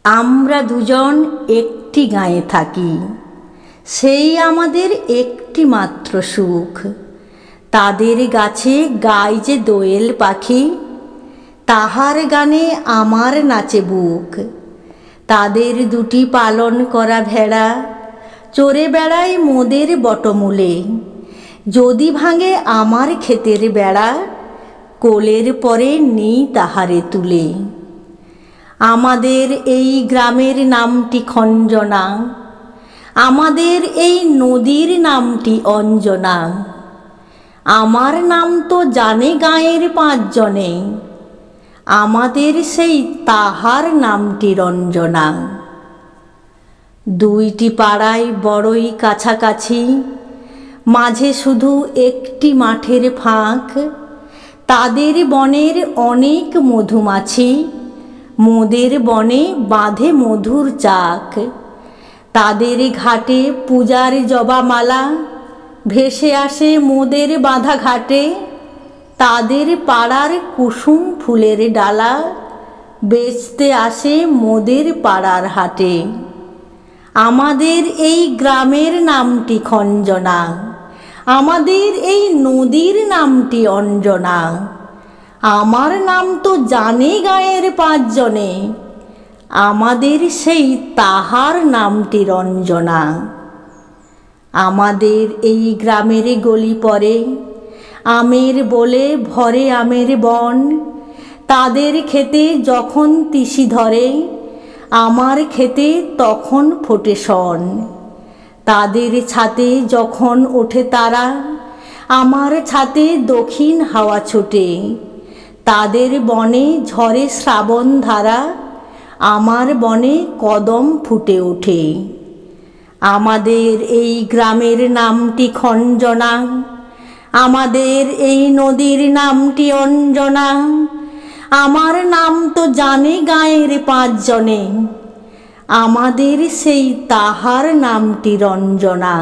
আমরা দুজন একটি গাঁয়ে থাকি, সেই আমাদের একটি মাত্র সুখ। তাদের গাছে গায় যে দোয়েল পাখি, তাহার গানে আমার নাচে বুক। তাদের দুটি পালন করা ভেড়া চরে বেড়ায় মোদের বটমূলে। যদি ভাঙে আমার ক্ষেতের বেড়া, কোলের পরে নেই তাহারে তুলে। আমাদের এই গ্রামের নামটি খঞ্জনা, আমাদের এই নদীর নামটি অঞ্জনা। আমার নাম তো জানে গাঁয়ের 5 জনে, আমাদের সেই তাহার নামটি রঞ্জনা। দুইটি পাড়ায় বড়ই কাছাকাছি, মাঝে শুধু একটি মাঠের ফাঁক। তাদের বনের অনেক মধুমাছি, মোদের বনে বাঁধে মধুর চাক। তাদের ঘাটে পূজার জবামালা ভেসে আসে মোদের বাঁধা ঘাটে। তাদের পাড়ার কুসুম ফুলের ডালা বেচতে আসে মোদের পাড়ার হাটে। আমাদের এই গ্রামের নামটি খঞ্জনা, আমাদের এই নদীর নামটি অঞ্জনা। আমার নাম তো জানে গাঁয়ের 5 জনে, আমাদের সেই তাহার নামটি রঞ্জনা। আমাদের এই গ্রামের গলি পরে আমের বলে ভরে আমের বন। তাদের ক্ষেতে যখন তিসি ধরে, আমার ক্ষেতে তখন ফোটে শন। তাদের ছাতে যখন ওঠে তারা, আমার ছাতে দক্ষিণ হাওয়া ছোটে। তাদের বনে ঝরে শ্রাবণ ধারা, আমার বনে কদম ফুটে ওঠে। আমাদের এই গ্রামের নামটি খঞ্জনা, আমাদের এই নদীর নামটি অঞ্জনা। আমার নাম তো জানে গাঁয়ের 5 জনে, আমাদের সেই তাহার নামটি রঞ্জনা।